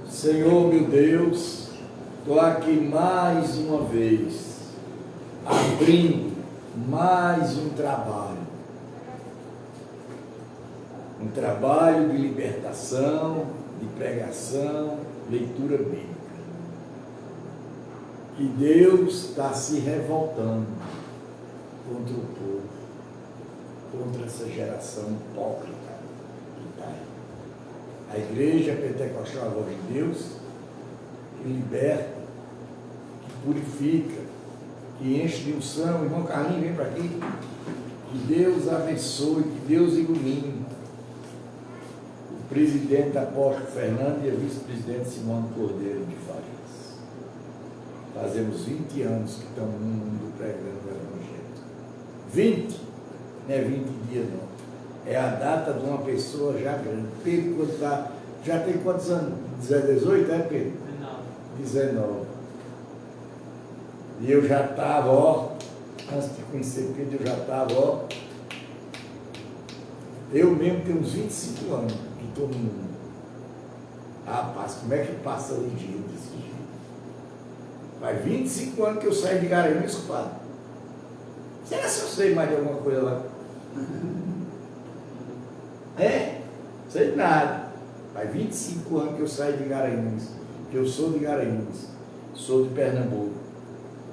Senhor meu Deus, estou aqui mais uma vez, abrindo mais um trabalho de libertação, de pregação, leitura bíblica. Que Deus está se revoltando contra o povo, contra essa geração hipócrita que está aí. A igreja pentecostal, a voz de Deus, que liberta, que purifica, que enche de unção. Irmão Carlinhos, vem para aqui. Que Deus abençoe, que Deus ilumine o presidente Apóstolo Fernando e a vice-presidente Simone Cordeiro de Farias. Fazemos 20 anos que estamos no mundo pregando o Evangelho. 20, não é 20 dias não. É a data de uma pessoa já grande. Pedro, quando tá, já tem quantos anos? 18, é Pedro? 19. E eu já estava, antes de conhecer Pedro, eu já estava, eu mesmo tenho uns 25 anos que estou no mundo. Rapaz, como é que passa o dia desse jeito? Faz 25 anos que eu saí de Garanhuns, compadre. Será que eu sei mais de alguma coisa lá? Sei nada. Faz 25 anos que eu saí de Garanhuns, que eu sou de Garanhuns, sou de Pernambuco,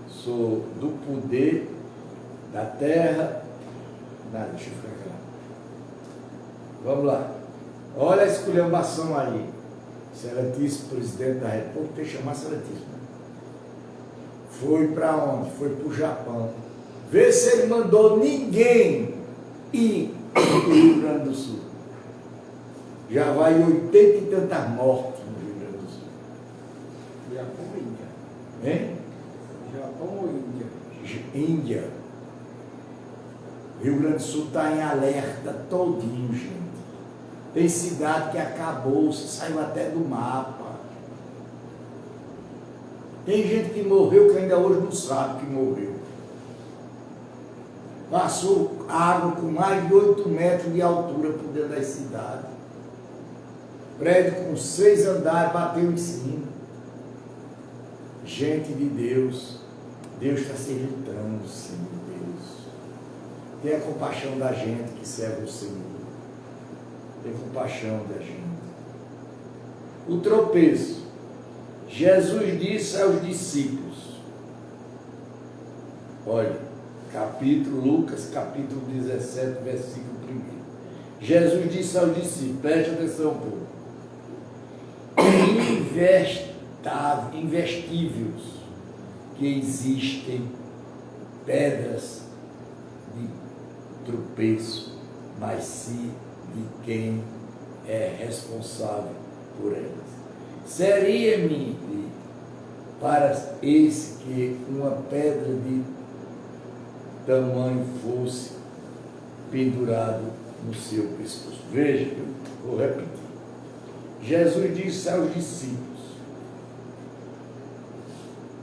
sou do poder da terra. Nada, deixa eu ficar aqui. Vamos lá. Olha a esculhambação aí. Excelentíssimo presidente da República, tem que chamar excelentíssimo. Foi para onde? Foi para o Japão. Vê se ele mandou ninguém ir para o Rio Grande do Sul. Já vai 80 e tantas mortes no Rio Grande do Sul. Japão ou Índia? Hein? Japão ou Índia? Índia. Rio Grande do Sul está em alerta todinho, gente. Tem cidade que acabou, saiu até do mapa. Tem gente que morreu que ainda hoje não sabe que morreu. Passou água com mais de 8 metros de altura por dentro das cidades. Prédio com 6 andares bateu em cima. Gente de Deus, Deus está se irritando, Senhor Deus. Tenha compaixão da gente que serve o Senhor. Tenha compaixão da gente. O tropeço. Jesus disse aos discípulos, olha, Lucas capítulo 17, versículo 1. Jesus disse aos discípulos, preste atenção, povo, investíveis que existem pedras de tropeço, mas sim de quem é responsável por elas. Seria-me para esse que uma pedra de tamanho fosse pendurado no seu pescoço. Veja, eu vou repetir. Jesus disse aos discípulos,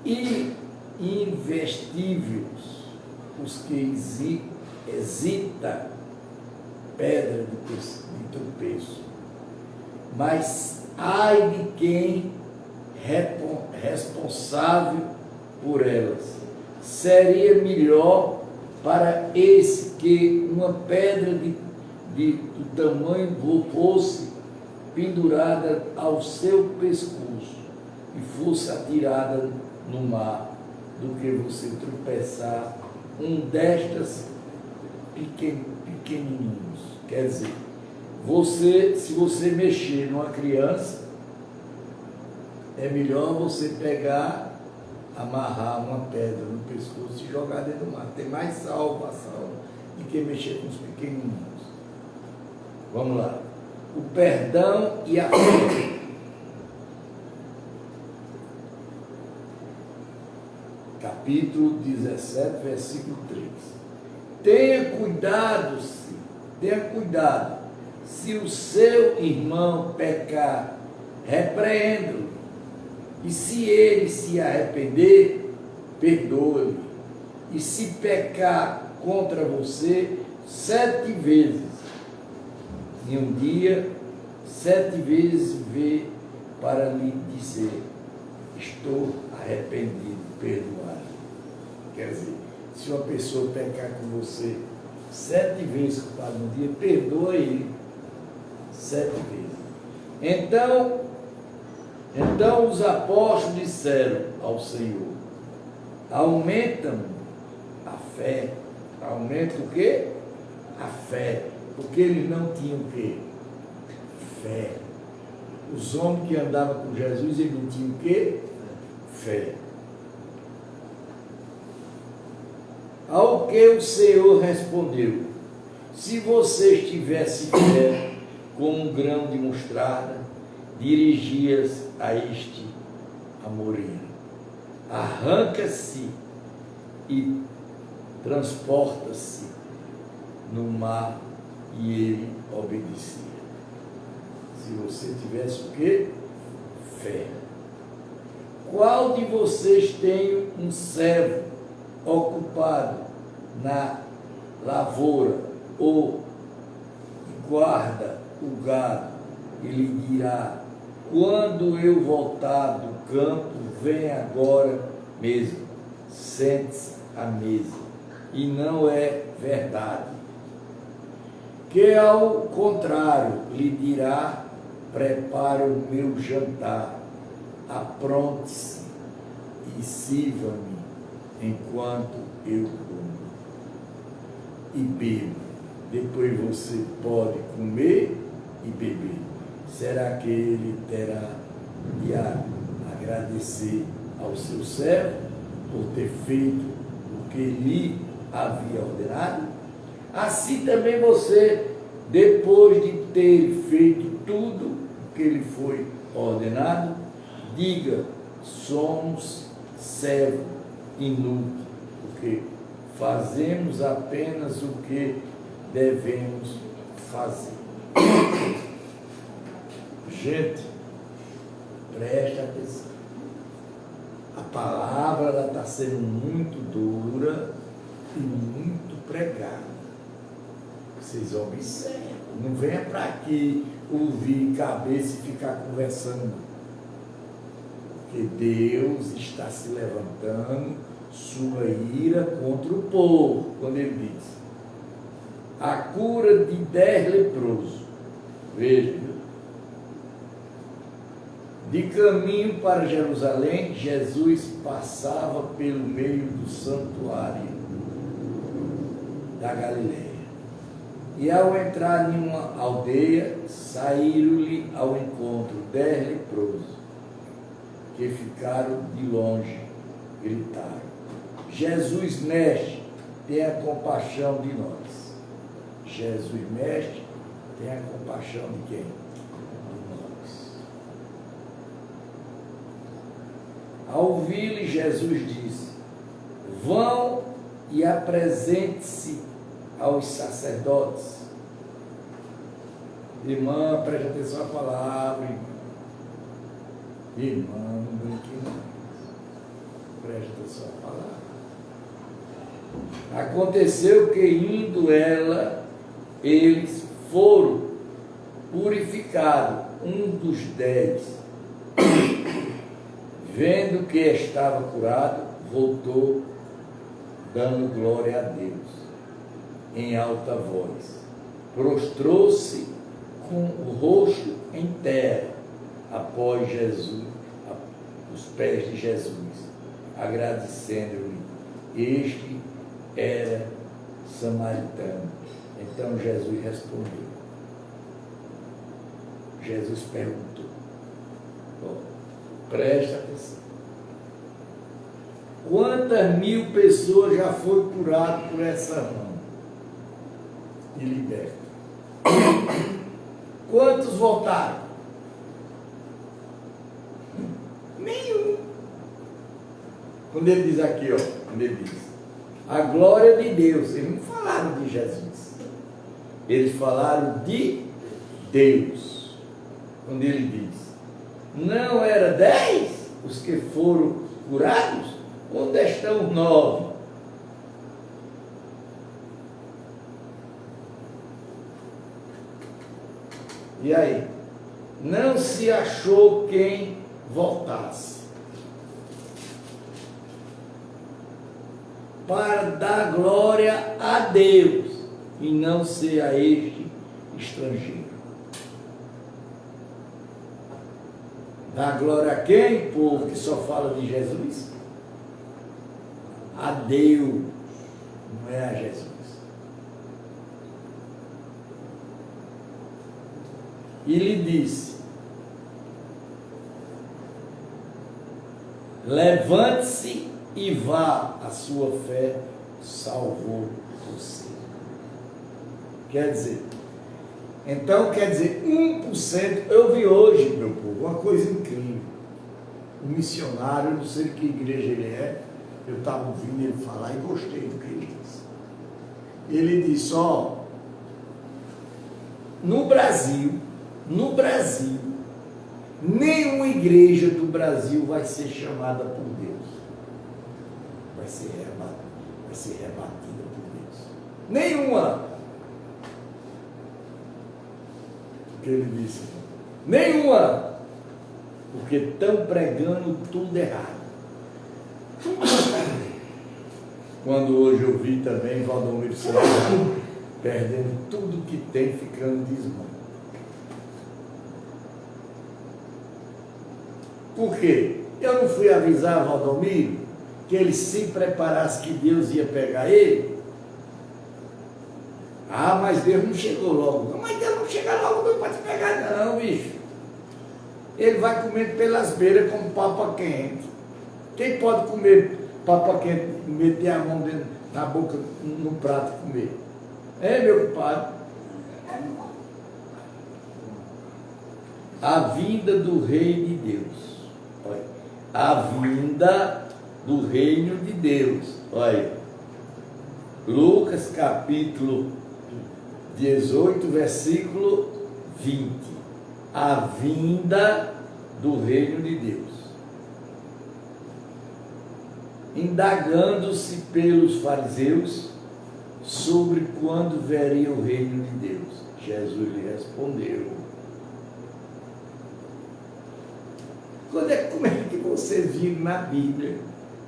e investíveis os que hesita pedra de tropeço, mas ai de quem responsável por elas. Seria melhor para esse que uma pedra do tamanho fosse pendurada ao seu pescoço e fosse atirada no mar, do que você tropeçar um destas pequenininhos. Quer dizer, se você mexer numa criança, é melhor você pegar, amarrar uma pedra no pescoço e jogar dentro do mar. Tem mais salvação do que mexer com os pequenininhos. Vamos lá. O perdão e a fé. Capítulo 17, versículo 3. Tenha cuidado, se o seu irmão pecar, repreenda-o, e se ele se arrepender, perdoe-lhe, e se pecar contra você 7 vezes em um dia, 7 vezes veio para lhe dizer: estou arrependido, perdoado. Quer dizer, se uma pessoa pecar com você 7 vezes no dia, perdoa ele 7 vezes. Então os apóstolos disseram ao Senhor: aumenta a fé. Aumenta o quê? A fé. Porque eles não tinham o quê? Fé. Os homens que andavam com Jesus, eles não tinham o quê? Fé. Ao que o Senhor respondeu: se vocês tivessem fé como um grão de mostarda, dirigias a este amoreiro: arranca-se e transporta-se no mar, e ele obedecia. Se você tivesse o quê? Fé. Qual de vocês tem um servo ocupado na lavoura ou guarda o gado e lhe dirá: quando eu voltar do campo, vem agora mesmo, sente-se à mesa? E não é verdade. Que ao contrário lhe dirá: prepara o meu jantar, apronte-se e sirva-me enquanto eu como e bebo. Depois você pode comer e beber. Será que ele terá de agradecer ao seu servo por ter feito o que lhe havia ordenado? Assim também você, depois de ter feito tudo o que lhe foi ordenado, diga: somos servos inúteis, porque fazemos apenas o que devemos fazer. Gente, preste atenção. A palavra está sendo muito dura e muito pregada. Vocês observam. Não venha para aqui ouvir cabeça e ficar conversando. Porque Deus está se levantando sua ira contra o povo, quando ele diz: a cura de 10 leprosos. Veja, de caminho para Jerusalém, Jesus passava pelo meio do santuário da Galileia. E ao entrar em uma aldeia, saíram-lhe ao encontro 10 leprosos, que ficaram de longe, gritaram: Jesus, mestre, tenha compaixão de nós. Jesus, mestre, tenha compaixão de quem? De nós. Ao ouvir-lhe, Jesus disse: vão e apresente-se aos sacerdotes. Irmã, preste atenção à palavra, irmã, não brinque não. Preste atenção à palavra. Aconteceu que, indo eles foram purificados. Um dos 10, vendo que estava curado, voltou dando glória a Deus em alta voz. Prostrou-se com o rosto em terra após Jesus, os pés de Jesus, agradecendo-lhe. Este era samaritano. Então Jesus respondeu. Jesus perguntou. Presta atenção. Quantas 1000 pessoas já foram curadas por essa mão e libertas? Quantos voltaram? Nenhum. Quando ele diz aqui, quando ele diz a glória de Deus, eles não falaram de Jesus, eles falaram de Deus. Quando ele diz: não era 10 os que foram curados? Onde estão 9? E aí? não se achou quem voltasse para dar glória a Deus e não ser a este estrangeiro. Dar glória a quem? Povo que só fala de Jesus. A Deus, não é a Jesus. E lhe disse: levante-se e vá, a sua fé salvou você. Quer dizer, 1%, eu vi hoje, meu povo, uma coisa incrível. Um missionário, eu não sei que igreja ele é, eu estava ouvindo ele falar e gostei do que ele disse. Ele disse, no Brasil, nenhuma igreja do Brasil vai ser chamada por Deus. Vai ser rebatida por Deus. Nenhuma. O que ele disse? Nenhuma. Porque estão pregando tudo errado. Quando hoje eu vi também Valdomiro Santos perdendo tudo que tem, ficando desmão. Por quê? Eu não fui avisar Valdomiro que ele se preparasse, que Deus ia pegar ele? Ah, mas Deus não chegou logo. Não, mas Deus não chega logo não para te pegar não, bicho. Ele vai comendo pelas beiras como papa quente. Quem pode comer papa quente, meter a mão dentro, na boca, no prato e comer? É, meu compadre? A vinda do reino de Deus. Olha, a vinda do reino de Deus. Olha, Lucas capítulo 18, versículo 20. A vinda do reino de Deus. Indagando-se pelos fariseus sobre quando veria o reino de Deus, Jesus lhe respondeu: como é que você viu na Bíblia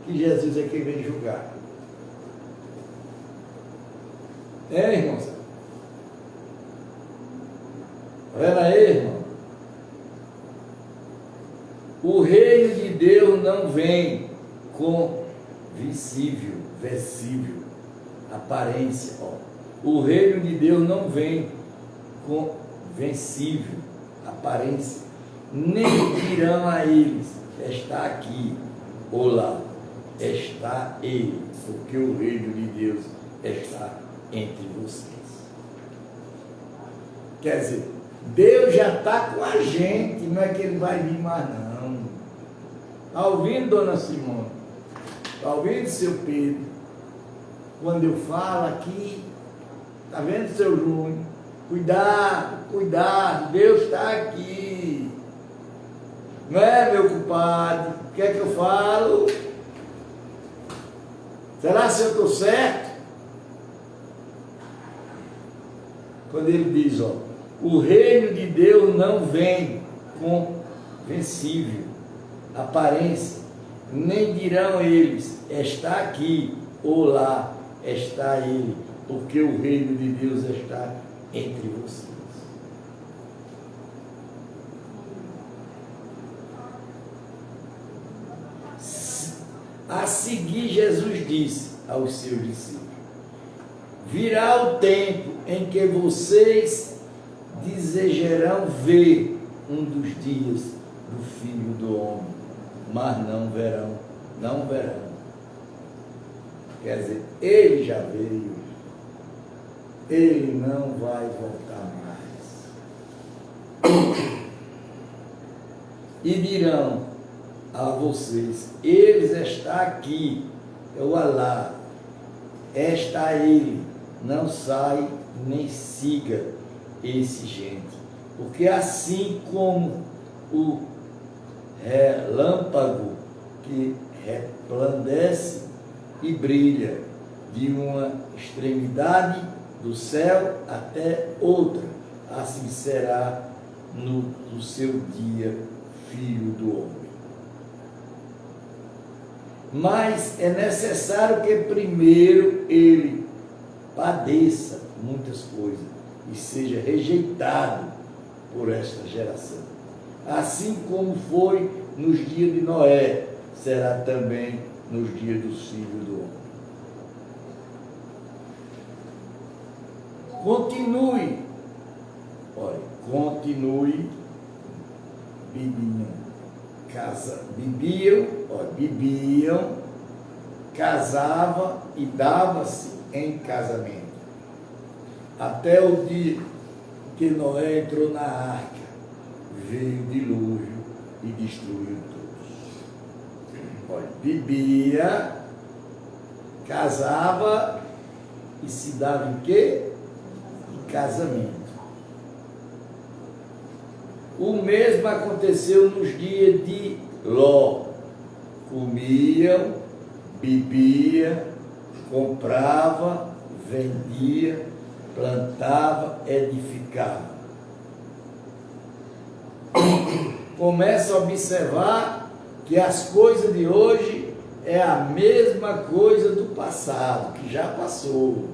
que Jesus é quem vem julgar? Irmãos? Está vendo aí, irmão? O reino de Deus não vem com versível, aparência. O reino de Deus não vem com vencível, aparência. Nem dirão a eles, está aqui ou lá, está ele, porque o reino de Deus está entre vocês. Quer dizer, Deus já está com a gente, não é que ele vai vir mais não. Está ouvindo, dona Simone? Está ouvindo, seu Pedro? Quando eu falo aqui, está vendo, seu Júnior? Cuidado, Deus está aqui. Não é, meu compadre? O que é que eu falo? Será se eu estou certo? Quando ele diz, o reino de Deus não vem com vencível, aparência, nem dirão eles, está aqui ou lá, está ele, porque o reino de Deus está entre vocês. A seguir, Jesus disse aos seus discípulos: virá o tempo em que vocês desejarão ver um dos dias do Filho do Homem, mas não verão. Quer dizer, ele já veio, ele não vai voltar mais. E dirão a vocês: eles está aqui, eu Alá, está ele, não sai nem siga esse gente, porque assim como o relâmpago que resplandece e brilha de uma extremidade do céu até outra, assim será no seu dia, Filho do Homem. Mas é necessário que primeiro ele padeça muitas coisas e seja rejeitado por esta geração. Assim como foi nos dias de Noé, será também nos dias do Filho do Homem. Continue, bebiam, casavam e dava-se em casamento. Até o dia que Noé entrou na arca, veio o dilúvio e destruiu todos. Bebia, casava e se dava em quê? Em casamento. O mesmo aconteceu nos dias de Ló. Comiam, bebiam, comprava, vendia, plantava, edificava. Começa a observar que as coisas de hoje é a mesma coisa do passado, que já passou.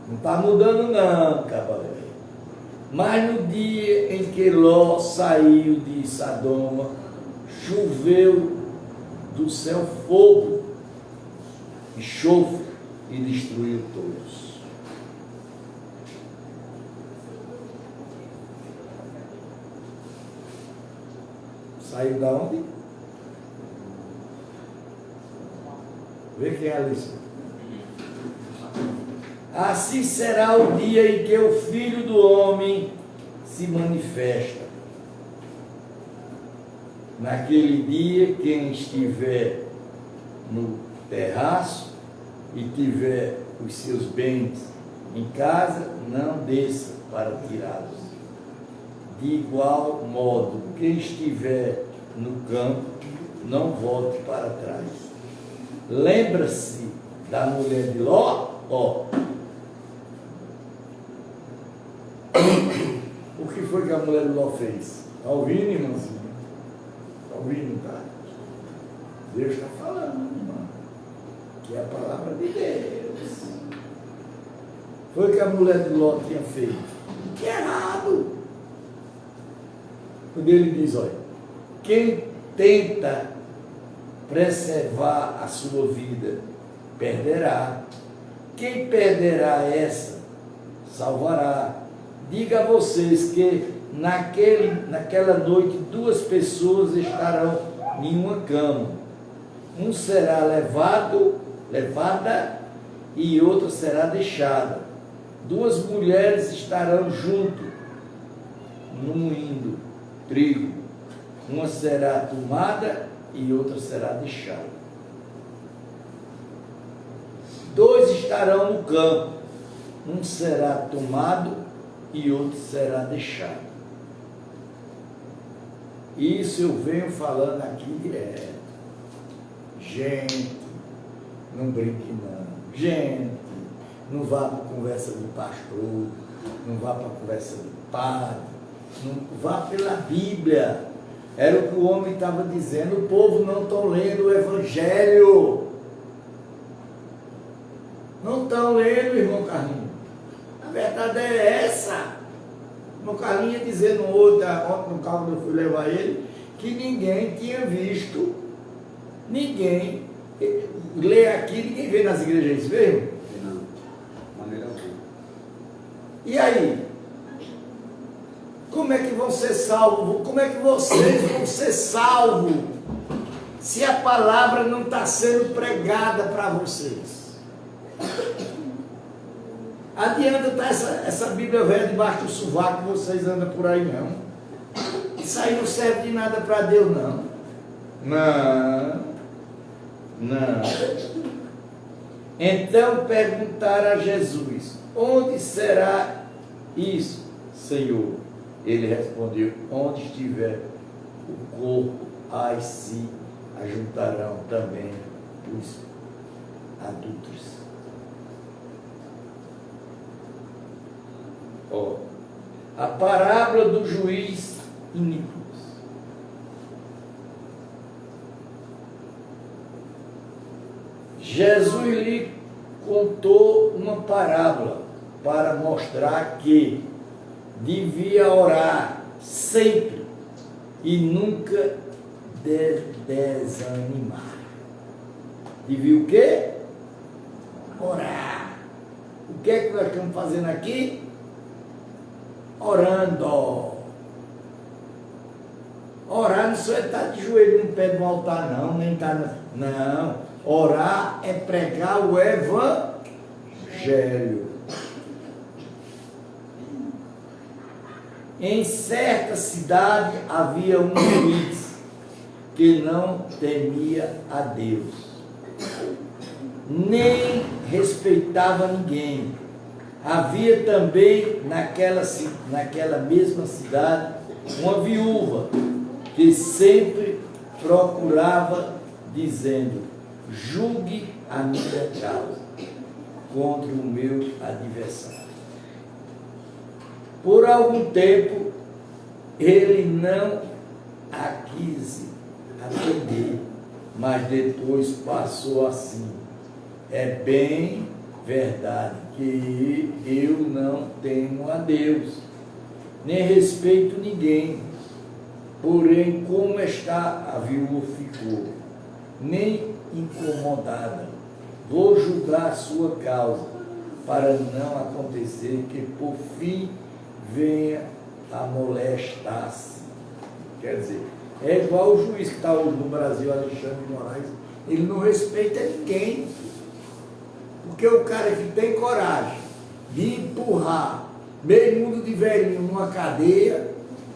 Não está mudando não, cavaleiro. Mas no dia em que Ló saiu de Sodoma, choveu do céu fogo, enxofre e destruiu todos. Saiu da onde? Vê quem é a lição. Assim será o dia em que o Filho do Homem se manifesta. Naquele dia, quem estiver no terraço e tiver os seus bens em casa, não desça para tirá-los. De igual modo, quem estiver no campo, não volte para trás. Lembra-se da mulher de Ló? O que foi que a mulher de Ló fez? Está ouvindo, irmãzinha? Está ouvindo, tá? Deus está falando, irmão. Que é a palavra de Deus. Foi o que a mulher de Ló tinha feito. Que errado! Quando ele diz, olha, quem tenta preservar a sua vida, perderá. Quem perderá essa, salvará. Diga a vocês que naquela noite 2 pessoas estarão em uma cama. Um será levada e outra será deixada. 2 mulheres estarão junto no moinho trigo. Uma será tomada e outra será deixada. 2 estarão no campo. Um será tomado e outro será deixado. Isso eu venho falando aqui direto. Gente, não brinque não. Gente, não vá para conversa de pastor, não vá para conversa de padre, não vá pela Bíblia. Era o que o homem estava dizendo, o povo não está lendo o Evangelho. Não estão lendo, irmão Carlinhos. A verdade é essa. O irmão Carlinhos ia dizendo ontem no carro que eu fui levar ele, que ninguém tinha visto, ninguém lê aqui, ninguém vê nas igrejas isso mesmo? Não, maneira alguma. E aí? Como é que vão ser salvos? Como é que vocês vão ser salvos se a palavra não está sendo pregada para vocês? Adianta estar essa Bíblia velha debaixo do sovaco que vocês andam por aí, não. Isso aí não serve de nada para Deus, não. Não. Então perguntaram a Jesus, onde será isso, Senhor? Ele respondeu, onde estiver o corpo, aí se ajuntarão também os adúlteros. A parábola do juiz iníquo. Jesus lhe contou uma parábola para mostrar que devia orar sempre e nunca desanimar. Devia o quê? Orar. O que é que nós estamos fazendo aqui? Orando. Orar não só é estar de joelho no pé do altar, não, nem estar. Não. Orar é pregar o Evangelho. Em certa cidade havia um juiz que não temia a Deus, nem respeitava ninguém. Havia também naquela mesma cidade uma viúva que sempre procurava, dizendo: julgue a minha causa contra o meu adversário. Por algum tempo ele não a quis atender, mas depois passou assim: é bem verdade que eu não temo a Deus, nem respeito ninguém. Porém, como está, a viúva ficou, nem incomodada. Vou julgar a sua causa, para não acontecer que por fim venha a molestar-se. Quer dizer, é igual o juiz que está hoje no Brasil, Alexandre de Moraes, ele não respeita ninguém. Porque o cara que tem coragem de empurrar meio mundo de velhinho numa cadeia,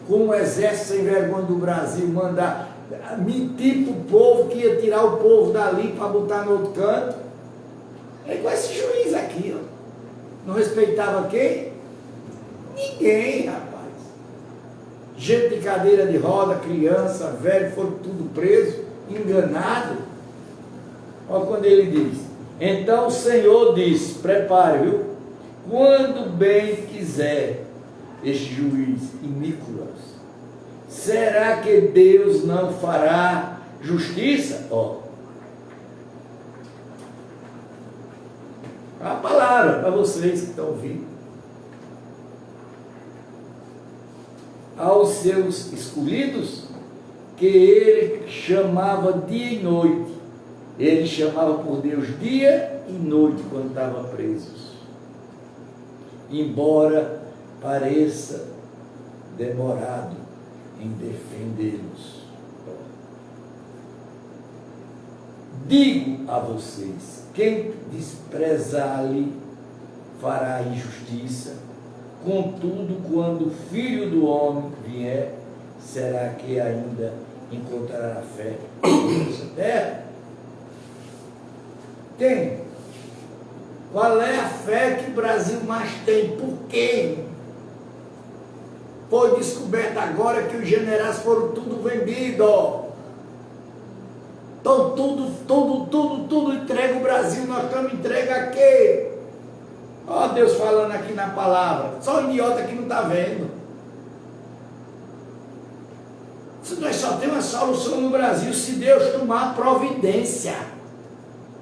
com um exército sem vergonha do Brasil, mandar mentir para o povo, que ia tirar o povo dali para botar no outro canto, é igual esse juiz aqui, ó. Não respeitava quem? Ninguém, rapaz. Gente de cadeira de roda, criança, velho, foram tudo presos, enganados. Olha quando ele diz: então o Senhor diz, prepare, viu? Quando bem quiser este juiz iníquo, será que Deus não fará justiça? Ó, a palavra para vocês que estão ouvindo. Aos seus escolhidos, que ele chamava dia e noite. Ele chamava por Deus dia e noite quando estava presos. Embora pareça demorado em defendê-los. Digo a vocês, quem desprezar-lhe fará injustiça. Contudo, quando o Filho do Homem vier, será que ainda encontrará fé nessa terra? Tem. Qual é a fé que o Brasil mais tem? Por quê? Foi descoberto agora que os generais foram tudo vendidos. Então tudo entrega o Brasil, nós estamos entregue a quê? Ó Deus falando aqui na palavra. Só o idiota que não está vendo. Se nós só temos uma solução no Brasil, se Deus tomar providência.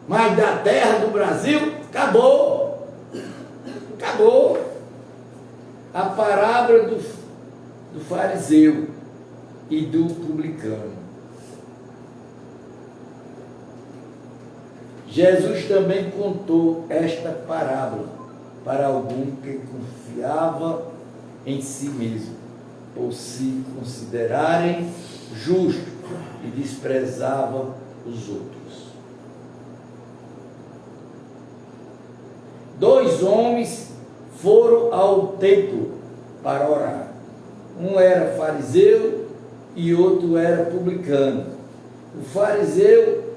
Mas da terra do Brasil, acabou. Acabou. A parábola do fariseu e do publicano. Jesus também contou esta parábola para algum que confiava em si mesmo, por se considerarem justos e desprezava os outros. 2 homens foram ao templo para orar. Um era fariseu e outro era publicano. O fariseu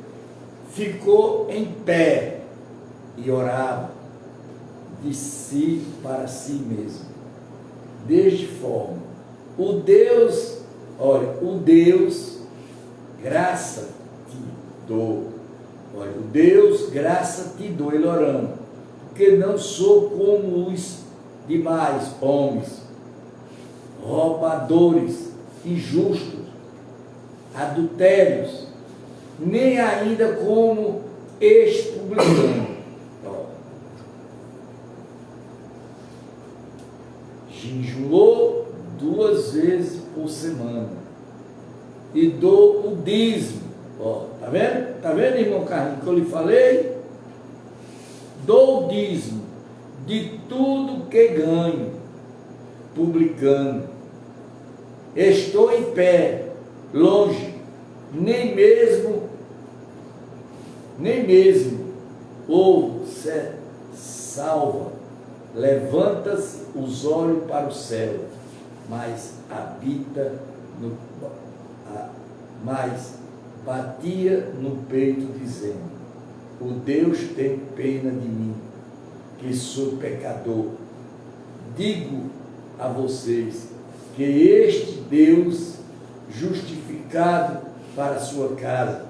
ficou em pé e orava de si para si mesmo, deste forma: o Deus, graça te dou. Olha, o Deus, graça te dou, ele orando, porque não sou como os demais homens, roubadores, injustos, adultérios, nem ainda como este publicano. Jejuou 2 vezes por semana e dou o dízimo. Ó, tá vendo? Tá vendo, irmão Carlinhos, que eu lhe falei? Dou o dízimo de tudo que ganho, publicano. Estou em pé, longe, nem mesmo, ou salva, levanta-se os olhos para o céu, mas batia no peito, dizendo: o Deus tem pena de mim, que sou pecador. Digo a vocês que este Deus justificado para a sua casa,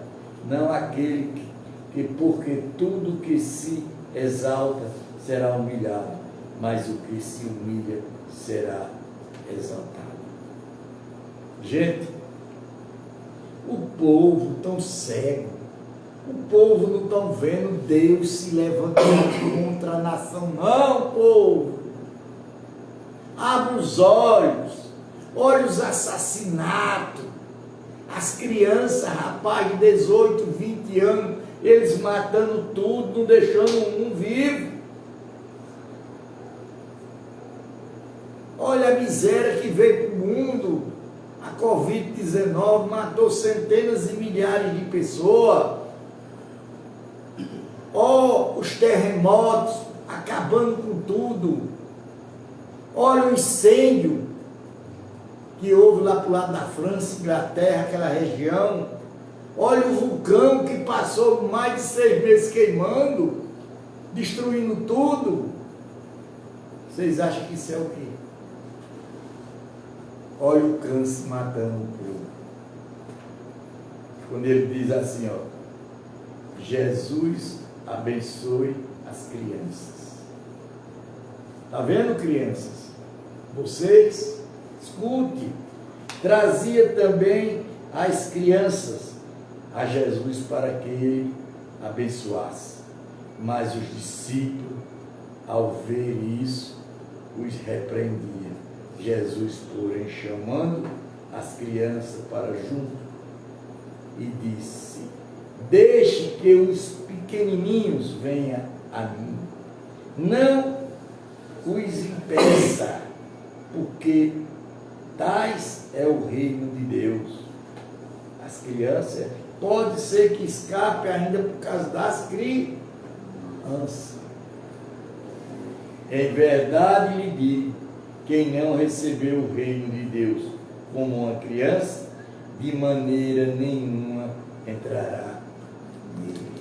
não aquele que porque tudo que se exalta será humilhado, mas o que se humilha será exaltado. Gente, o povo tão cego, o povo não estão vendo Deus se levantando contra a nação, não, povo. Abre os olhos, olha os assassinatos, as crianças, rapaz de 18, 20 anos, eles matando tudo, não deixando um vivo. Olha a miséria que veio para o mundo. A Covid-19 matou centenas e milhares de pessoas. Olha os terremotos acabando com tudo. Olha o incêndio que houve lá para o lado da França, Inglaterra, aquela região. Olha o vulcão que passou mais de 6 meses queimando, destruindo tudo. Vocês acham que isso é o quê? Olha o câncer matando o povo. Quando ele diz assim, ó: Jesus abençoe as crianças. Está vendo, crianças? Vocês, escute. Trazia também as crianças a Jesus para que ele abençoasse. Mas os discípulos, ao ver isso, os repreendiam. Jesus, porém, chamando as crianças para junto, e disse: deixe que os pequenininhos venham a mim, não os impeça, porque tais é o reino de Deus. As crianças, pode ser que escape ainda por causa das crianças. Em verdade lhe digo, quem não recebeu o reino de Deus como uma criança, de maneira nenhuma entrará nele.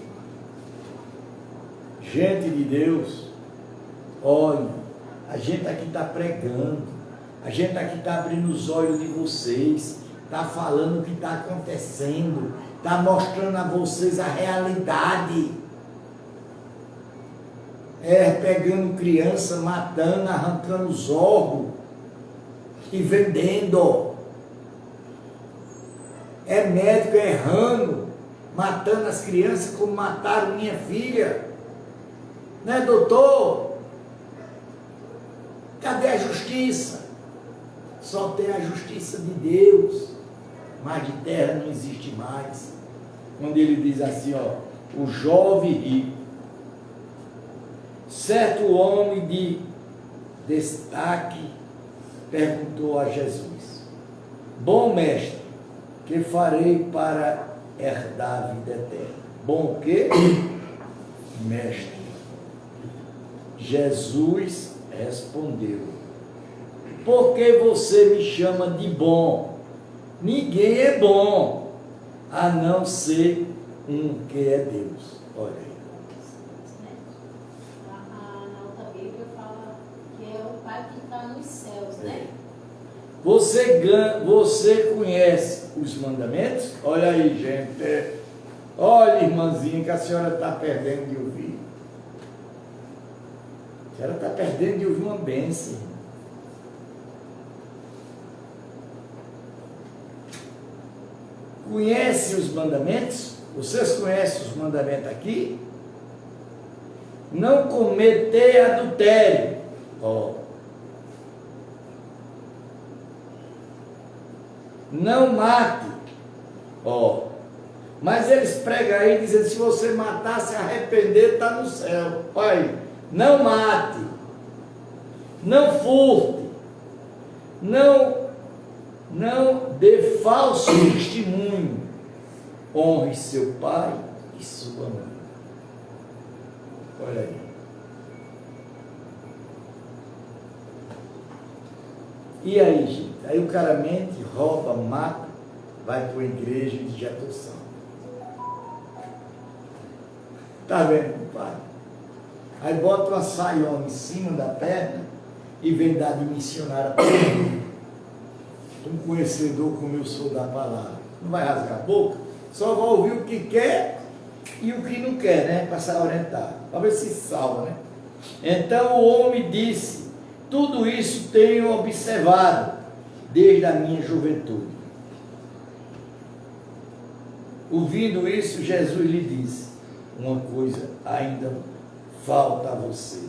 Gente de Deus, olha, a gente aqui está pregando, a gente aqui está abrindo os olhos de vocês, está falando o que está acontecendo, está mostrando a vocês a realidade. Pegando criança, matando, arrancando os órgãos e vendendo. Médico errando, matando as crianças como mataram minha filha. Né, doutor? Cadê a justiça? Só tem a justiça de Deus, mas de terra não existe mais. Quando ele diz assim, ó: o jovem rico, certo homem de destaque, perguntou a Jesus: bom mestre, que farei para herdar a vida eterna? Bom o quê? Mestre. Jesus respondeu: por que você me chama de bom? Ninguém é bom, a não ser um que é Deus. Olha aí. Na outra Bíblia fala que é o Pai que está nos céus, né? Você conhece os mandamentos? Olha aí, gente. Olha, irmãzinha, que a senhora está perdendo de ouvir. A senhora está perdendo de ouvir uma bênção. conhecem os mandamentos? Vocês conhecem os mandamentos aqui? Não cometer adultério. Ó. Não mate. Ó. Mas eles pregam aí dizendo, se você matar, se arrepender, está no céu. Olha aí. Não mate. Não furte. Não dê falso testemunho. Honre seu pai e sua mãe. Olha aí. E aí, gente? Aí o cara mente, rouba, mata, vai para a igreja e diz, já estou salvo. Está vendo, compadre? Aí bota uma saiona em cima da perna e vem dar de missionário para mim. Um conhecedor como eu sou da palavra. Não vai rasgar a boca, só vai ouvir o que quer e o que não quer, né? Para se orientar, para ver se salva, né? Então o homem disse, tudo isso tenho observado desde a minha juventude. Ouvindo isso, Jesus lhe disse, uma coisa ainda falta a você.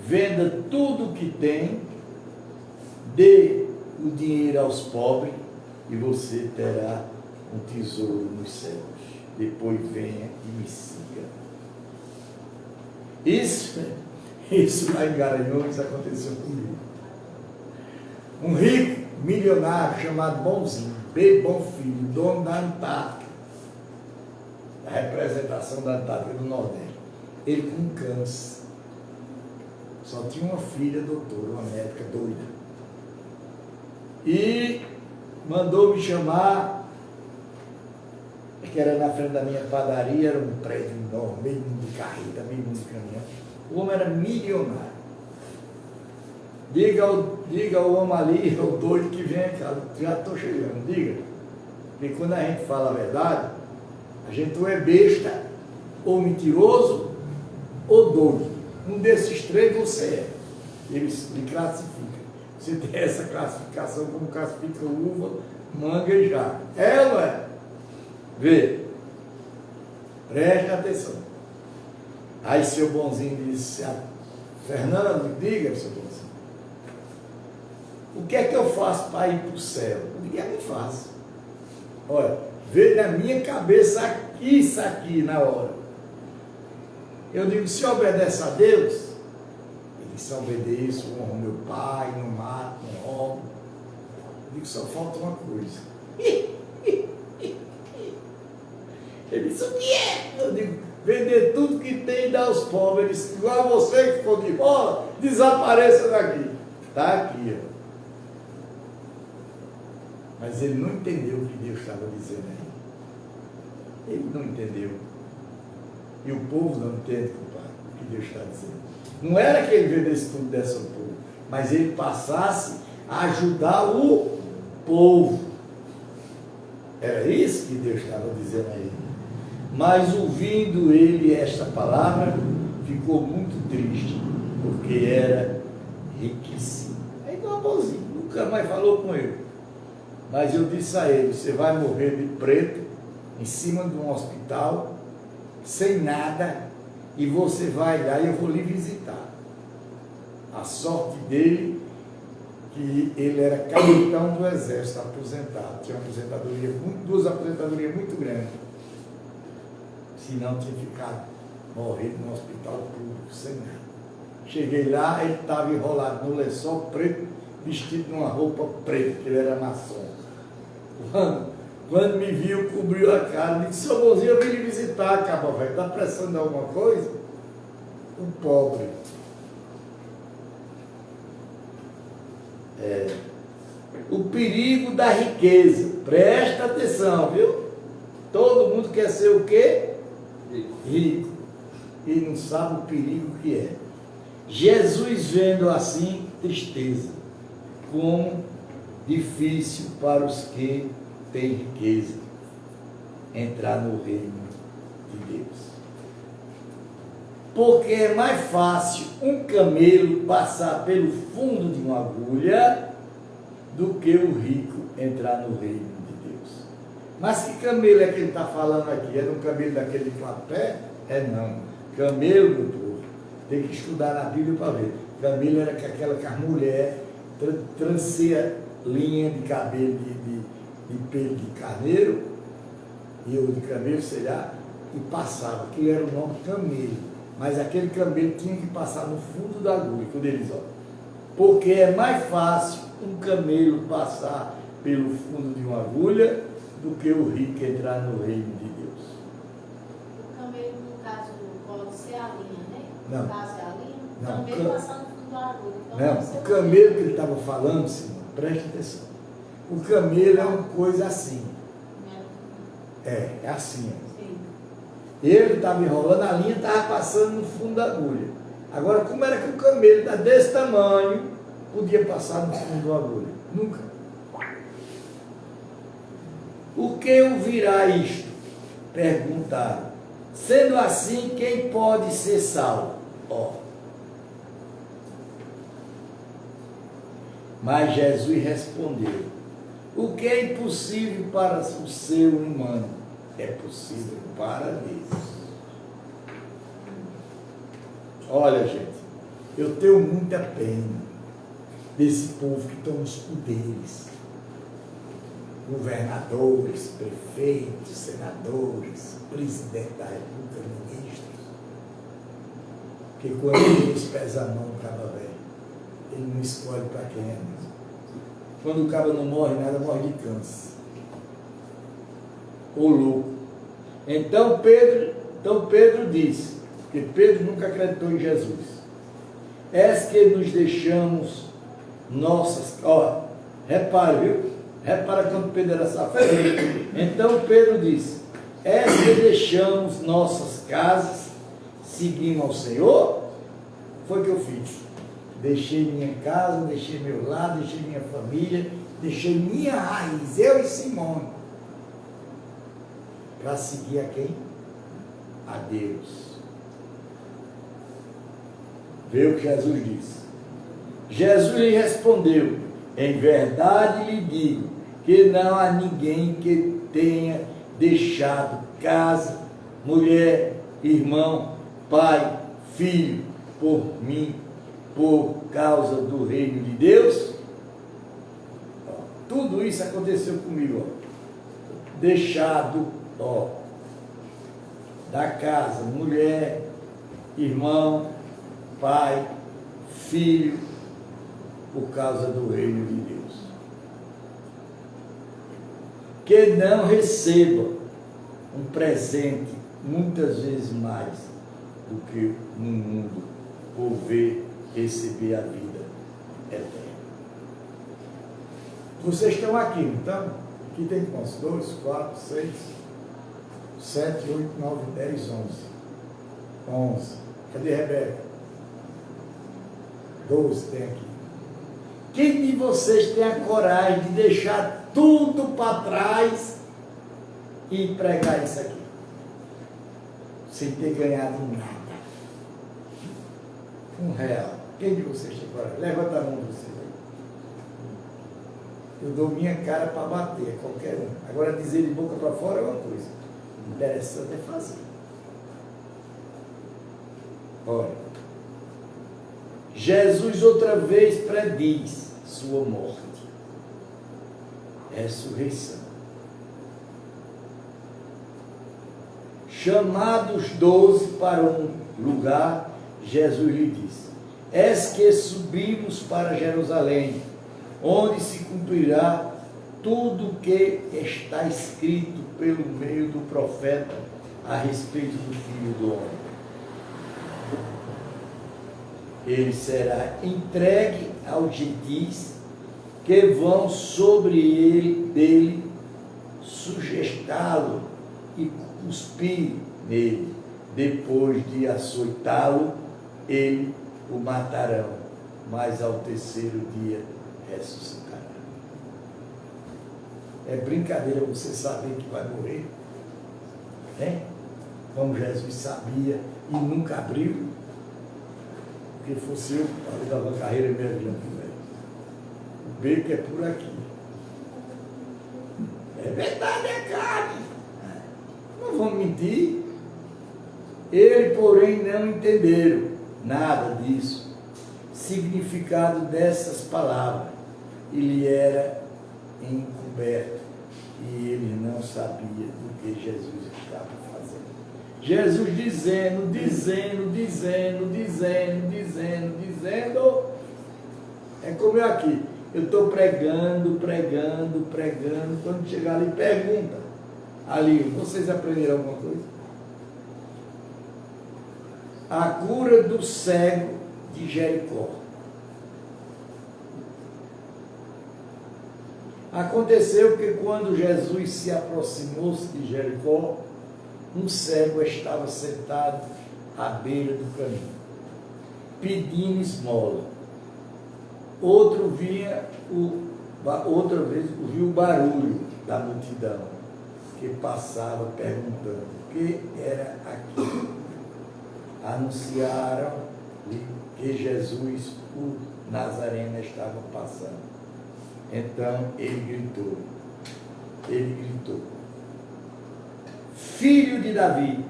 Venda tudo o que tem, dê o dinheiro aos pobres e você terá um tesouro nos céus. Depois venha e me siga. Isso lá em Garanhuns aconteceu comigo. Um rico milionário chamado Bonzinho, bem bom filho, dono da Antártica, da representação da Antártica do Nordeste. Ele com câncer. Só tinha uma filha doutora, uma médica doida. E mandou me chamar, que era na frente da minha padaria, era um prédio enorme, meio mundo de carreta, meio mundo de caminhão. O homem era milionário. Diga ao homem ali, ao doido que vem cá, já estou chegando, diga. Porque quando a gente fala a verdade, a gente ou é besta, ou mentiroso, ou doido. Um desses três você é. Ele classifica. Você tem essa classificação como classifica uva, manga e jaca. É ou não é? Vê. Preste atenção. Aí seu bonzinho disse, Fernando, diga, seu bonzinho, o que é que eu faço para ir para o céu? Eu digo, é muito fácil. Olha, veio na minha cabeça aqui, isso aqui, na hora. Eu digo, se obedece a Deus, ele disse, obedeço, honro meu pai, não mato, não roubo. Eu digo, só falta uma coisa. Ele disse, o que é? Eu digo, vender tudo que tem e dar aos pobres. Ele disse, igual você que ficou de fora, desapareça daqui. Está aqui, ó. Mas ele não entendeu o que Deus estava dizendo aí. Ele não entendeu. E o povo não entende, compadre, o que Deus está dizendo. Não era que ele vendesse tudo dessa ao povo, mas ele passasse a ajudar o povo. Era isso que Deus estava dizendo a ele. Mas ouvindo ele esta palavra, ficou muito triste, porque era riquíssimo. Aí não, bonzinho, nunca mais falou com ele. Mas eu disse a ele, você vai morrer de preto, em cima de um hospital, sem nada, e você vai lá e eu vou lhe visitar. A sorte dele, que ele era capitão do exército, aposentado. Tinha uma aposentadoria, duas aposentadorias muito grandes. Senão tinha ficado morrendo no hospital público, sem nada. Cheguei lá, ele estava enrolado no lençol preto, vestido numa roupa preta, que ele era maçom. Quando me viu, cobriu a cara, disse, seu bonzinho, eu vim lhe visitar, cabo velho, está precisando de alguma coisa? O pobre. O perigo da riqueza. Presta atenção, viu? Todo mundo quer ser o quê? Rico. E não sabe o perigo que é. Jesus vendo assim, tristeza, como difícil para os que têm riqueza entrar no reino de Deus. Porque é mais fácil um camelo passar pelo fundo de uma agulha do que o rico entrar no reino de Deus. Mas que camelo é que ele está falando aqui? É um camelo daquele de quatro pés? É não. Camelo, meu povo, tem que estudar na Bíblia para ver. Camelo era aquela que a mulher tranceia linha de cabelo de pelo de carneiro, e o de camelo, sei lá, e passava. Aquilo era o nome camelo. Mas aquele camelo tinha que passar no fundo da agulha, quando eles olham. Porque é mais fácil um camelo passar pelo fundo de uma agulha do que o rico entrar no reino de Deus. O camelo, no caso, pode ser a linha, né? Não. No caso é a linha. O Não, camelo passar no fundo da agulha. Então, Não, pode ser o camelo que ele estava falando, Simão, preste atenção. O camelo é uma coisa assim. É assim. Ó. Sim. Ele estava enrolando a linha, estava passando no fundo da agulha. Agora, como era que o camelo está desse tamanho, podia passar no fundo da agulha? Nunca. O que ouvirá isto? Perguntaram. Sendo assim, quem pode ser salvo? Ó. Mas Jesus respondeu: o que é impossível para o ser humano é possível para Deus. Olha, gente, eu tenho muita pena desse povo que estão nos poderes. Governadores, prefeitos, senadores, presidente da República, ministros. Porque quando Deus pesa a mão, o caba velho, ele não escolhe para quem é mesmo. Quando o caba não morre nada, morre de câncer. Ou louco. Então Pedro disse, porque Pedro nunca acreditou em Jesus. És que nos deixamos nossas... Ó, repare, viu? Repara quando Pedro era safado. Então Pedro disse, és que deixamos nossas casas, seguimos ao Senhor? Foi o que eu fiz. Deixei minha casa, deixei meu lar, deixei minha família, deixei minha raiz, eu e Simone, para seguir a quem? A Deus. Vê o que Jesus disse. Jesus lhe respondeu, em verdade lhe digo, que não há ninguém que tenha deixado casa, mulher, irmão, pai, filho, por mim, por causa do reino de Deus. Tudo isso aconteceu comigo. Deixado, da casa, mulher, irmão, pai, filho, por causa do reino de Deus. Que não receba um presente muitas vezes mais do que no mundo por ver receber a vida eterna. Vocês estão aqui, não estão? Aqui tem quantos? 2, 4, 6, 7, 8, 9, 10, 11. 11. Cadê a Rebeca? 12 tem aqui. Quem de vocês tem a coragem de deixar tudo para trás e pregar isso aqui? Sem ter ganhado nada. R$1. Quem de vocês tem coragem? Levanta a mão de vocês aí. Eu dou minha cara para bater, qualquer um. Agora dizer de boca para fora é uma coisa. Interessante é fazer. Olha. Jesus outra vez prediz sua morte, ressurreição. Chamados 12 para um lugar, Jesus lhe disse: és que subimos para Jerusalém, onde se cumprirá tudo o que está escrito pelo meio do profeta a respeito do Filho do Homem. Ele será entregue aos gentis que vão sobre dele sujestá-lo e cuspir nele. Depois de açoitá-lo, ele o matarão, mas ao terceiro dia ressuscitará. É brincadeira você saber que vai morrer, né? Como Jesus sabia e nunca abriu. Porque fosse eu, ali dava carreira e me adiante, velho. O beco é por aqui. É verdade, é carne. Não vamos mentir. Ele, porém, não entenderam nada disso. Significado dessas palavras. Ele era encoberto e ele não sabia do que Jesus estava fazendo. Jesus dizendo, é como eu aqui, eu estou pregando, quando chegar ali, pergunta, ali, vocês aprenderam alguma coisa? A cura do cego de Jericó. Aconteceu que quando Jesus se aproximou-se de Jericó, um cego estava sentado à beira do caminho, pedindo esmola. Outra vez ouviu o barulho da multidão que passava perguntando o que era aquilo. Anunciaram-lhe que Jesus, o Nazareno, estava passando. Então ele gritou, filho de Davi,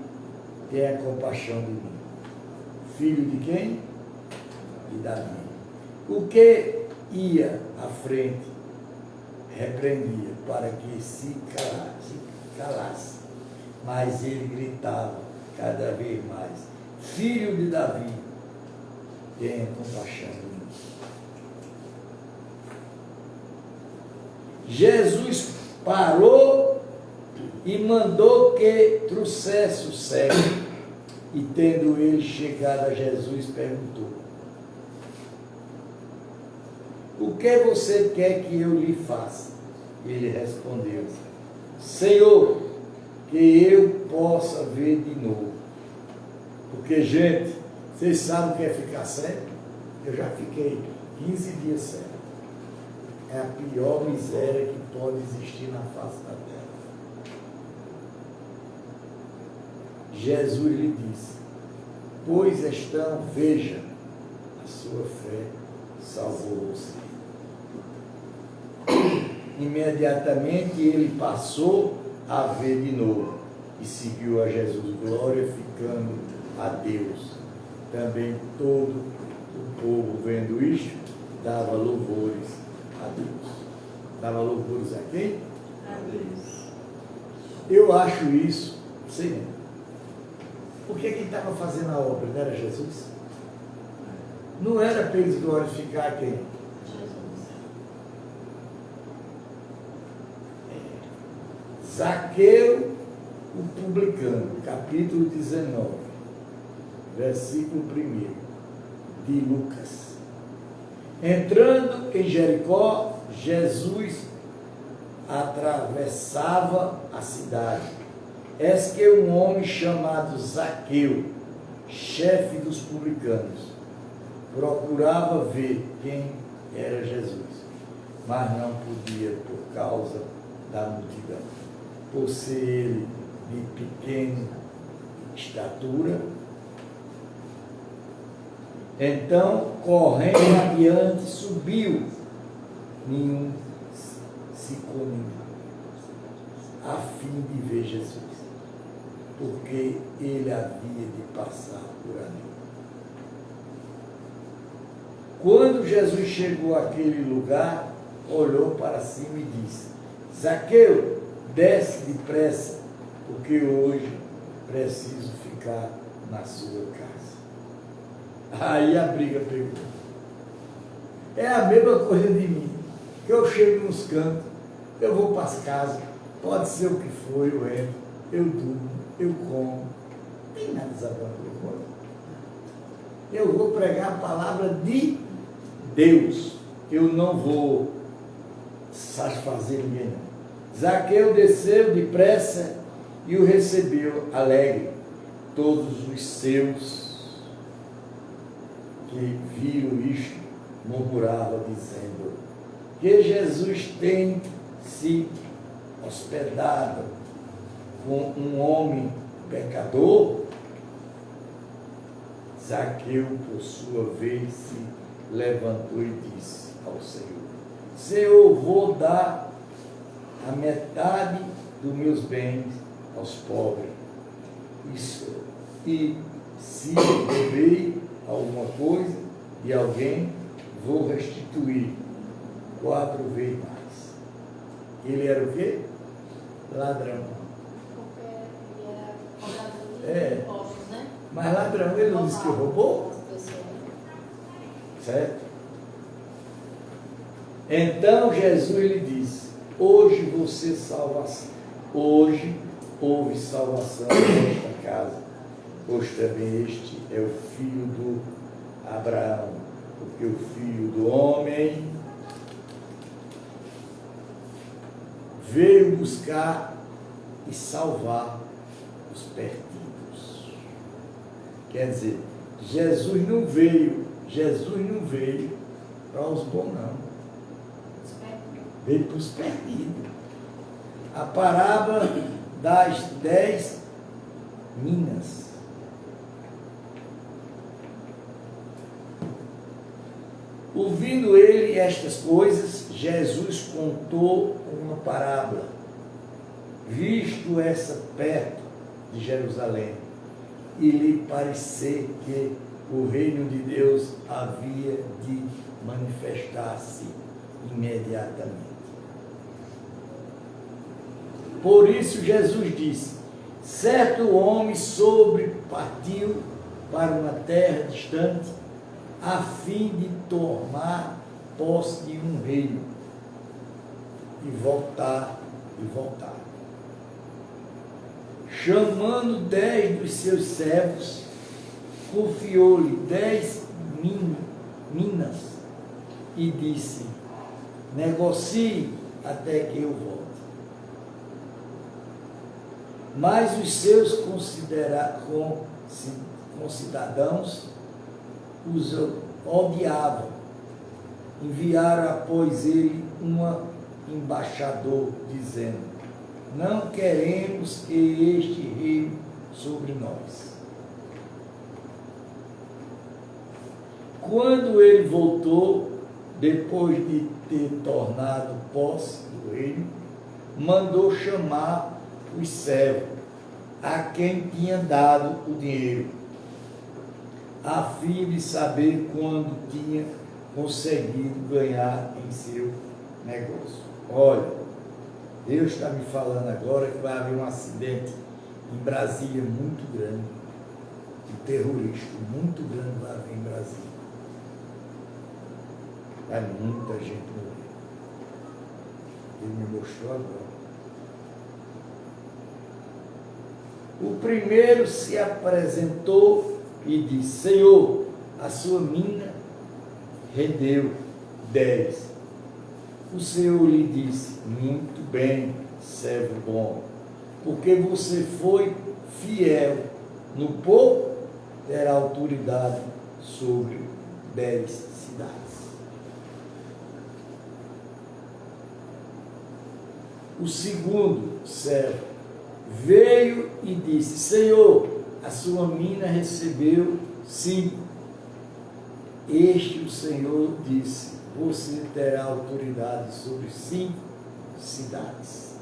tenha compaixão de mim. Filho de quem? De Davi. O que ia à frente repreendia para que se calasse, mas ele gritava cada vez mais, filho de Davi, tenha compaixão de mim. Jesus parou e mandou que trouxesse o cego. E tendo ele chegado a Jesus, perguntou, o que você quer que eu lhe faça? Ele respondeu, Senhor, que eu possa ver de novo. Porque, gente, vocês sabem o que é ficar cego? Eu já fiquei 15 dias cego. É a pior miséria que pode existir na face da terra. Jesus lhe disse, pois estão, veja, a sua fé salvou você. Imediatamente ele passou a ver de novo e seguiu a Jesus, glorificando a Deus. Também todo o povo, vendo isto, dava louvores a Deus. Dava louvores a quem? A Deus. Eu acho isso, sei mesmo. Porque quem estava fazendo a obra não era Jesus? Não era para eles glorificar quem? Jesus. Zaqueu, o publicano, capítulo 19, versículo 1 de Lucas. Entrando em Jericó, Jesus atravessava a cidade. Eis que um homem chamado Zaqueu, chefe dos publicanos, procurava ver quem era Jesus, mas não podia por causa da multidão, por ser ele de pequena estatura. Então, correndo adiante, subiu nenhum sicômoro, a fim de ver Jesus, porque ele havia de passar por ali. Quando Jesus chegou àquele lugar, olhou para cima e disse, Zaqueu, desce depressa, porque hoje preciso ficar na sua casa. Aí a briga pegou. É a mesma coisa de mim, que eu chego nos cantos, eu vou para as casas, pode ser o que for, eu entro, eu durmo, eu como, não tem nada desabando por fora. Eu vou pregar a palavra de Deus, eu não vou satisfazer ninguém não. Zaqueu desceu depressa e o recebeu alegre. Todos os seus que viram isto murmuravam, dizendo que Jesus tem se hospedado com um homem pecador. Zaqueu, por sua vez, se levantou e disse ao Senhor, Senhor, vou dar a metade dos meus bens aos pobres. E se roubei alguma coisa de alguém, vou restituir 4 vezes mais. Ele era o quê? Ladrão. Porque ele era cobrador de É. impostos, né? Mas ladrão, ele não disse que roubou? As pessoas. Certo? Então Jesus lhe disse: hoje você salvação. Hoje houve salvação nesta casa, pois também este é o filho do Abraão, porque o filho do homem veio buscar e salvar os perdidos. Quer dizer, Jesus não veio para os bons, não. Veio para os perdidos. A parábola das 10 minas. Ouvindo ele estas coisas, Jesus contou uma parábola, visto essa perto de Jerusalém, e lhe parecer que o reino de Deus havia de manifestar-se imediatamente. Por isso Jesus disse: certo homem partiu para uma terra distante, a fim de tomar posse de um reino e voltar. Chamando 10 dos seus servos, confiou-lhe 10 minas e disse: negocie até que eu volte. Mas os seus concidadãos os odiavam. Enviaram após ele um embaixador, dizendo: não queremos que este reine sobre nós. Quando ele voltou, depois de ter tornado posse do reino, mandou chamar os servos, a quem tinha dado o dinheiro, a fim de saber quando tinha conseguido ganhar em seu negócio. Olha, Deus está me falando agora que vai haver um acidente em Brasília muito grande, um terrorista muito grande vai haver em Brasília. Vai muita gente morrer. Ele me mostrou agora. O primeiro se apresentou e disse: Senhor, a sua mina rendeu 10. O Senhor lhe disse: muito bem, servo bom, porque você foi fiel no pouco, terá autoridade sobre 10 cidades. O segundo servo veio e disse: Senhor, a sua mina recebeu 5. Este o Senhor disse: você terá autoridade sobre 5 cidades.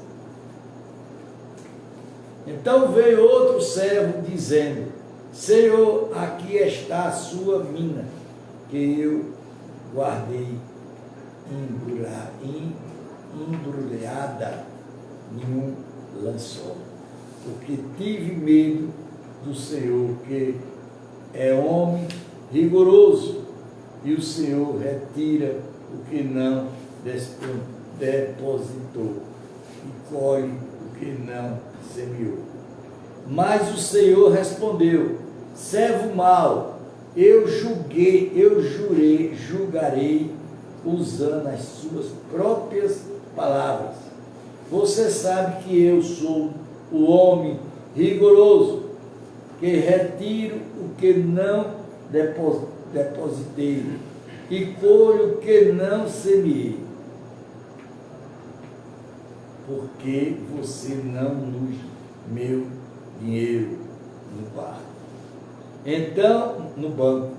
Então veio outro servo dizendo: Senhor, aqui está a sua mina, que eu guardei embrulhada em um lençol, porque tive medo do Senhor, que é homem rigoroso, e o Senhor retira o que não depositou e colhe o que não semeou. Mas o Senhor respondeu: servo mau, eu julgarei usando as suas próprias palavras. Você sabe que eu sou o homem rigoroso, que retiro o que não depositei e colho o que não semeei. Porque você não nos meu dinheiro no banco. Então, no banco,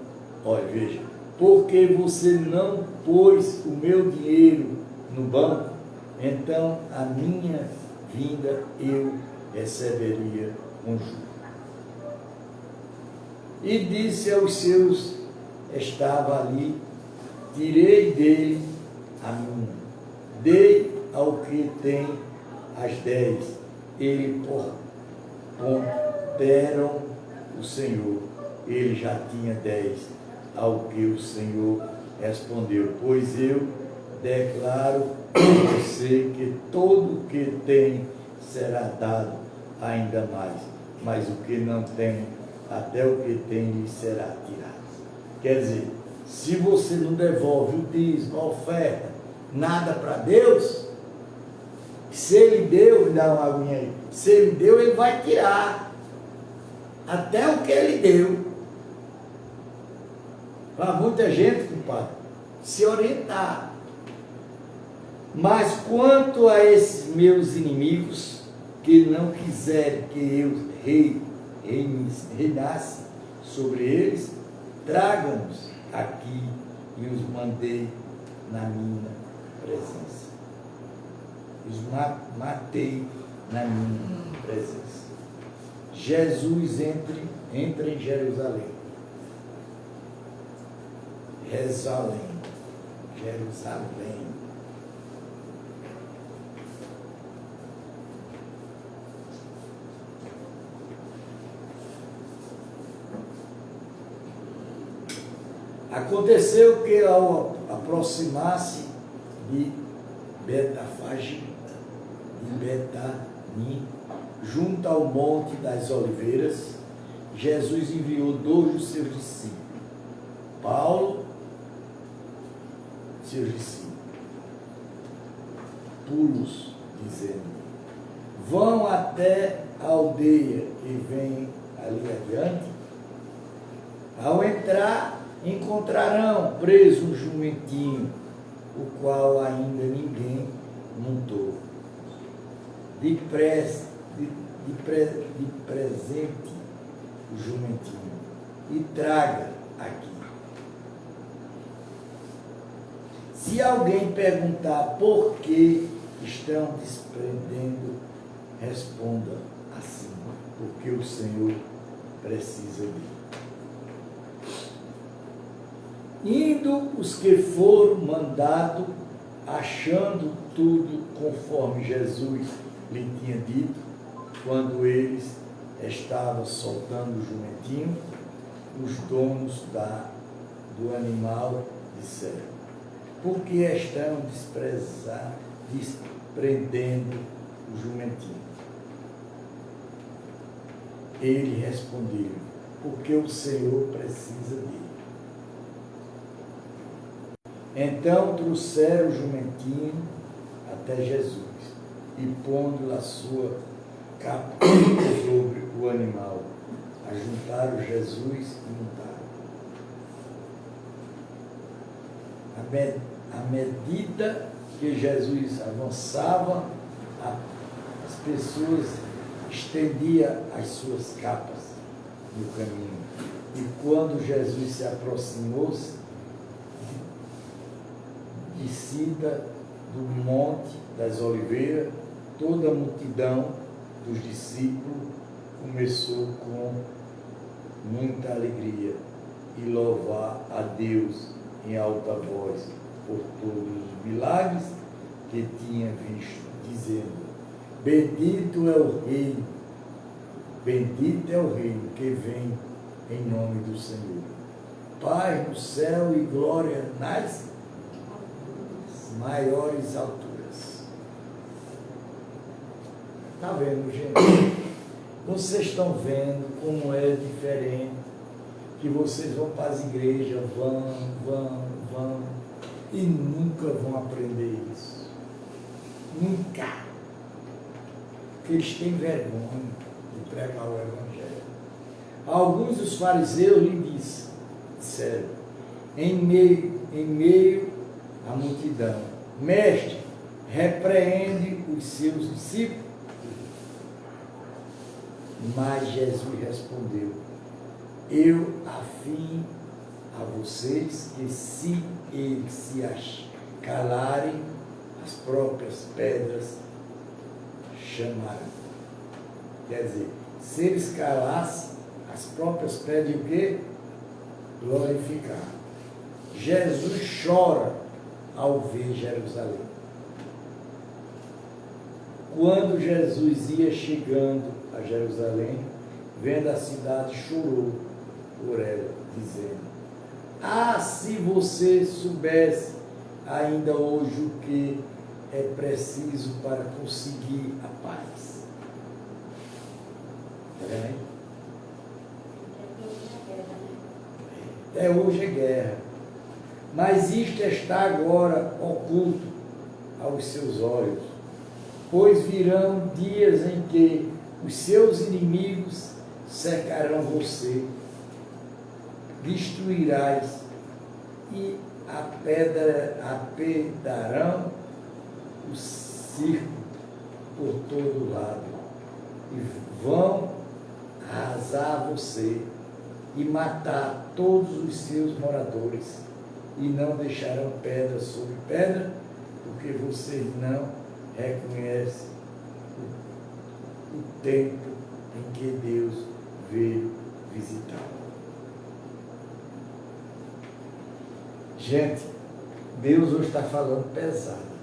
olha, veja, porque você não pôs o meu dinheiro no banco, então a minha vinda eu receberia com júbilo. E disse aos seus, estava ali, tirei dele a minha, dei ao que tem as 10. Ele deram o Senhor, ele já tinha 10, ao que o Senhor respondeu, pois eu declaro a você que todo o que tem será dado ainda mais, mas o que não tem, até o que tem lhe será tirado. Quer dizer, se você não devolve o dízimo, a oferta, nada para Deus, se Ele deu, me dá uma aguinha aí, se Ele deu, Ele vai tirar, até o que Ele deu. Para muita gente, compadre, se orientar. Mas quanto a esses meus inimigos, que não quiserem que eu reinasse sobre eles, traga-nos aqui e os mandei na minha presença. Os matei na minha presença. Jesus entra em Jerusalém. Jerusalém. Aconteceu que ao aproximar-se de Betafage, de Betani, junto ao Monte das Oliveiras, Jesus enviou 2 dos seus discípulos. Paulo, seus discípulos, pulos, dizendo: vão até a aldeia que vem ali adiante. Ao entrar, encontrarão preso um jumentinho, o qual ainda ninguém montou. De presente o jumentinho e traga aqui. Se alguém perguntar por que estão desprendendo, responda assim: porque o Senhor precisa dele. Indo os que foram mandados, achando tudo conforme Jesus lhe tinha dito, quando eles estavam soltando o jumentinho, os donos do animal disseram: por que estão desprendendo o jumentinho? Ele respondeu: porque o Senhor precisa dele. Então trouxeram o jumentinho até Jesus e pondo a sua capa sobre o animal, ajuntaram Jesus e montaram. À medida que Jesus avançava, as pessoas estendiam as suas capas no caminho. E quando Jesus se aproximou-se, descida do Monte das Oliveiras, toda a multidão dos discípulos começou com muita alegria e louvar a Deus em alta voz por todos os milagres que tinha visto, dizendo: bendito é o reino que vem em nome do Senhor. Paz no céu e glória nas maiores alturas. Está vendo, gente? Vocês estão vendo como é diferente, que vocês vão para as igrejas, vão, e nunca vão aprender isso. Nunca. Eles têm vergonha de pregar o Evangelho. Alguns dos fariseus lhe disseram, em meio à multidão: mestre, repreende os seus discípulos. Mas Jesus respondeu: eu afirmo a vocês que se eles se calarem, as próprias pedras chamarão. Quer dizer, se eles calassem, as próprias pedras iam o quê? Glorificar. Jesus chora ao ver Jerusalém. Quando Jesus ia chegando a Jerusalém, vendo a cidade, chorou por ela, dizendo: ah, se você soubesse ainda hoje o que é preciso para conseguir a paz. Está vendo aí? Até hoje é guerra. Mas isto está agora oculto aos seus olhos, pois virão dias em que os seus inimigos cercarão você, destruirás e apedarão o circo por todo lado, e vão arrasar você e matar todos os seus moradores, e não deixarão pedra sobre pedra, porque vocês não reconhecem o tempo em que Deus veio visitá-lo. Gente, Deus hoje está falando pesado.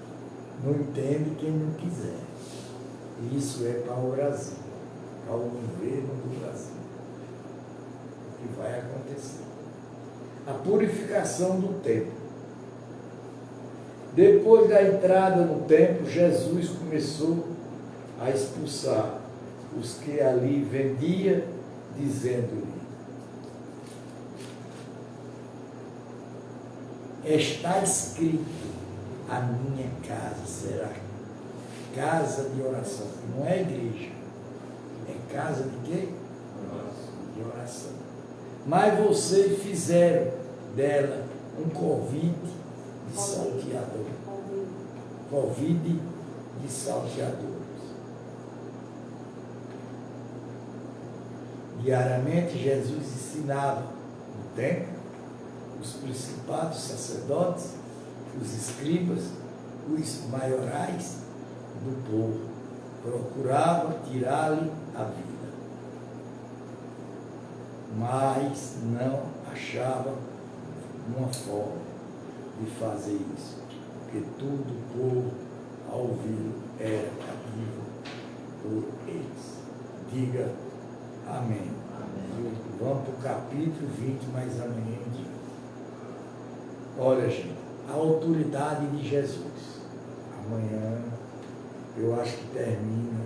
Não entende quem não quiser. E isso é para o Brasil, para o governo do Brasil. O que vai acontecer? A purificação do templo. Depois da entrada no templo, Jesus começou a expulsar os que ali vendia, dizendo-lhe: está escrito, a minha casa será casa de oração. Não é igreja, é casa de quê? De oração. Mas vocês fizeram dela um convite de salteador. Convite de salteadores. Diariamente Jesus ensinava no templo os principados sacerdotes, os escribas, os maiorais do povo. Procurava tirar-lhe a vida, mas não achava uma forma de fazer isso, porque todo o povo, ao ouvir, era cativo por eles. Diga amém. Amém. Vamos para o capítulo 20, mais amanhã em dia. Olha, gente, a autoridade de Jesus. Amanhã eu acho que termina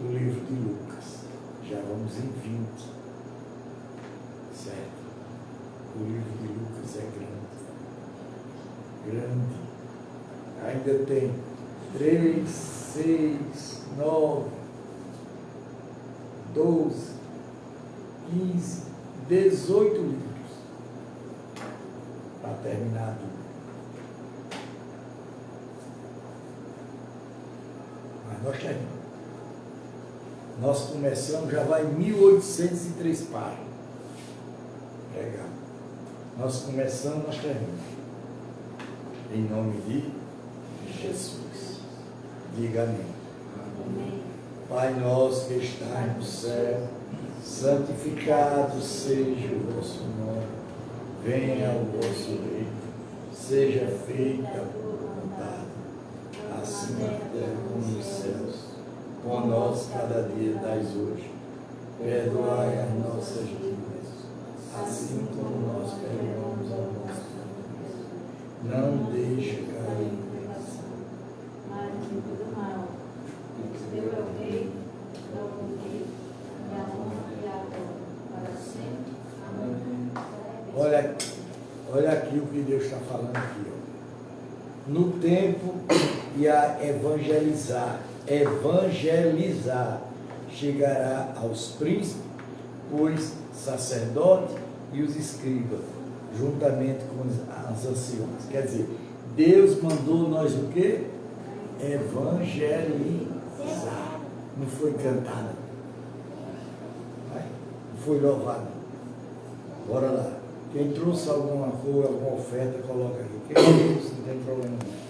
o livro de Lucas. Já vamos em 20. Certo? O livro de Lucas é grande. Grande. Ainda tem 3, 6, 9, 12, 15, 18 livros para terminar a Bíblia. Mas nós terminamos. Nós começamos, já vai 1803 páginas. Legal. Nós começamos, nós terminamos. Em nome de Jesus. Diga amém. Amém. Pai nosso que estás no céu, santificado seja o vosso nome. Venha o vosso reino. Seja feita a tua vontade, assim na terra como nos céus. Pão-nosso cada dia dais hoje. Perdoai as nossas dívidas, assim como nós perdoamos aos nossos inimigos. Não deixe cair em tentação, mas livre do mal. Teu é o rei, é o poder, e a honra e a glória, para sempre. Amém. Olha aqui o que Deus está falando aqui. Ó. No tempo ia evangelizar, chegará aos príncipes, os sacerdotes e os escribas, juntamente com os anciãos. Quer dizer, Deus mandou nós o quê? Evangelizar. Não foi cantar, não foi louvado. Bora lá. Quem trouxe alguma coisa, alguma oferta, coloca aqui. Quem trouxe, não tem problema não.